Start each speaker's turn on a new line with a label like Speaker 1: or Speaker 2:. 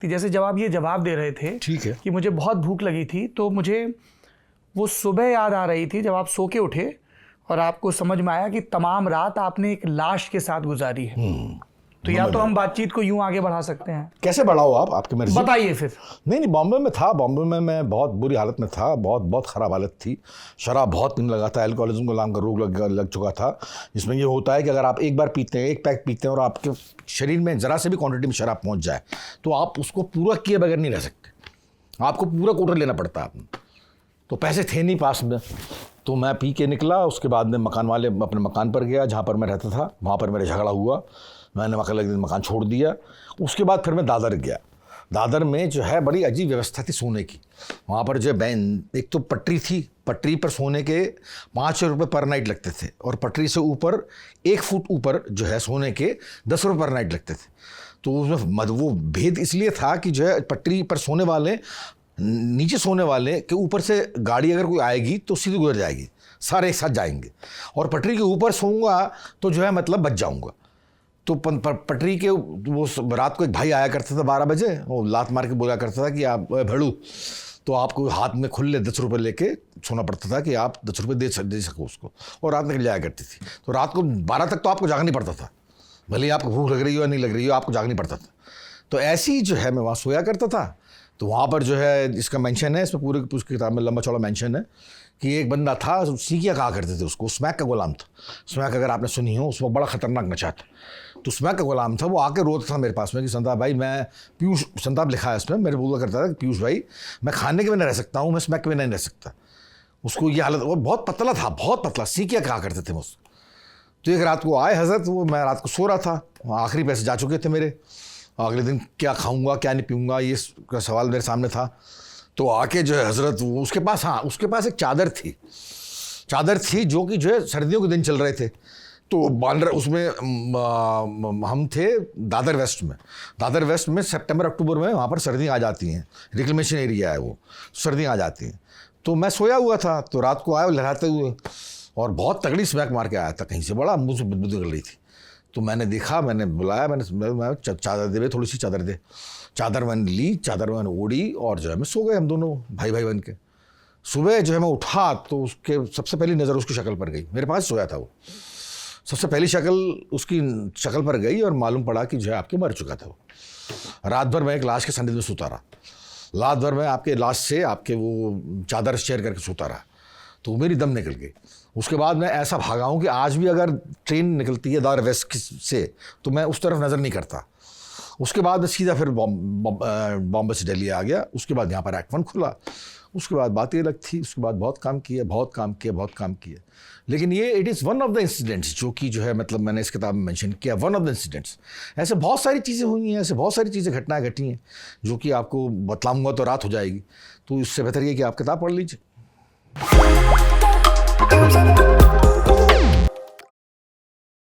Speaker 1: जैसे जब आप ये जवाब दे रहे थे,
Speaker 2: ठीक है,
Speaker 1: कि मुझे बहुत भूख लगी थी, तो मुझे वो सुबह याद आ रही थी जब आप सो के उठे और आपको समझ में आया कि तमाम रात आपने एक लाश के साथ गुजारी है। तो या तो हम बातचीत को यूं आगे बढ़ा सकते हैं।
Speaker 2: कैसे बढ़ाओ आप, आपकी मर्जी,
Speaker 1: बताइए फिर।
Speaker 2: नहीं बॉम्बे में था, बॉम्बे में मैं बहुत बुरी हालत में था, बहुत ख़राब हालत थी। शराब बहुत पीने लगा था, अल्कोहलिज्म को नाम का रोग लग चुका था, जिसमें ये होता है कि अगर आप एक बार पीते हैं, एक पैक पीते हैं और आपके शरीर में ज़रा से भी क्वांटिटी में शराब पहुंच जाए तो आप उसको पूरा किए बगैर नहीं रह सकते, आपको पूरा कोटर लेना पड़ता है आपने। तो पैसे थे नहीं पास में, तो मैं पी के निकला। उसके बाद में मकान वाले अपने मकान पर गया जहाँ पर मैं रहता था, वहाँ पर मेरा झगड़ा हुआ, मैंने अगले दिन मकान छोड़ दिया। उसके बाद फिर मैं दादर गया। दादर में जो है बड़ी अजीब व्यवस्था थी सोने की। वहाँ पर जो एक तो पटरी थी, पटरी पर सोने के 5 रुपये पर नाइट लगते थे, और पटरी से ऊपर 1 फुट ऊपर जो है सोने के 10 रुपये पर नाइट लगते थे। तो उसमें वो भेद इसलिए था कि जो है पटरी पर सोने वाले, नीचे सोने वाले के ऊपर से गाड़ी अगर कोई आएगी तो सीधी गुजर जाएगी, सारे एक साथ जाएंगे, और पटरी के ऊपर सोऊंगा तो जो है मतलब बच जाऊंगा। तो पटरी के वो रात को एक भाई आया करता था 12 बजे, वो लात मार के बोला करता था कि आप भड़ू, तो आपको हाथ में खुले 10 रुपये लेके सोना पड़ता था कि आप 10 रुपये दे सको उसको, और रात निकल जाया करती थी। तो रात को 12 तक तो आपको जागना नहीं पड़ता था, भले ही आपको भूख लग रही हो या नहीं लग रही हो, आपको जागना नहीं पड़ता था। तो ऐसी जो है मैं वहाँ सोया करता था। तो वहाँ पर जो है इसका मेंशन है, इसमें पूरी किताब में लंबा चौड़ा मेंशन है कि एक बंदा था, सीकिया कहा करते थे उसको, स्मैक का गुलाम था। स्मैक अगर आपने सुनी हो, उसमें बड़ा खतरनाक नशा था। तो स्मैक का गुलाम था, वो आके रोता था मेरे पास में कि संताप भाई, मैं पीयूष, संताप लिखा है इसमें, मेरे बोला करता था कि पीयूष भाई मैं खाने के बिना रह सकता हूँ, मैं स्मैक के बिना नहीं रह सकता। उसको ये हालत, वो बहुत पतला था, बहुत पतला, सीकिया कहा करते थे मुझसे। तो एक रात को आए हजरत, वो मैं रात को सो रहा था, आखिरी पैसे जा चुके थे मेरे, अगले दिन क्या खाऊंगा क्या नहीं पीऊँगा ये सवाल मेरे सामने था। तो आके जो है हजरत, वो उसके पास, हाँ उसके पास एक चादर थी जो कि जो है सर्दियों के दिन चल रहे थे। तो बांद्रा उसमें हम थे दादर वेस्ट में सितंबर अक्टूबर में वहाँ पर सर्दियाँ आ जाती हैं, रिक्लेमेशन एरिया है वो, सर्दियाँ आ जाती हैं। तो मैं सोया हुआ था, तो रात को आया लहराते हुए और बहुत तगड़ी स्मैक मार के आया था कहीं से, बड़ा मुँह से बदबू निकल रही थी। तो मैंने देखा, मैंने बुलाया, मैंने चादर दे, थोड़ी सी चादर दे। चादर मैंने ली, चादर मैंने ओढ़ी और जो है मैं सो गए, हम दोनों भाई बन के। सुबह जो है मैं उठा तो उसके सबसे पहली नज़र उसकी शक्ल पर गई, मेरे पास सोया था वो, सबसे पहली शक्ल उसकी शक्ल पर गई और मालूम पड़ा कि जो है आपके मर चुका था वो। रात भर मैं एक लाश के सानिध्य में सोता रहा, रात भर मैं आपके लाश से आपके वो चादर शेयर करके सोता रहा, तो मेरी दम निकल गई। उसके बाद मैं ऐसा भागा हूँ कि आज भी अगर ट्रेन निकलती है दादर वेस्ट से तो मैं उस तरफ नज़र नहीं करता। उसके बाद मैं सीधा फिर बॉम्बे से दिल्ली आ गया। उसके बाद यहाँ पर एक्ट 1 खुला, उसके बाद बात ये अलग थी। उसके बाद बहुत काम किया। लेकिन ये it is one of the incidents जो कि जो है मतलब मैंने इस किताब में मेंशन किया, वन ऑफ द इंसिडेंट्स। ऐसे बहुत सारी चीज़ें हुई हैं, ऐसे बहुत सारी चीज़ें घटनाएं घटी हैं जो कि आपको बतलाऊँगा तो रात हो जाएगी। तो इससे बेहतर ये कि आप किताब पढ़ लीजिए।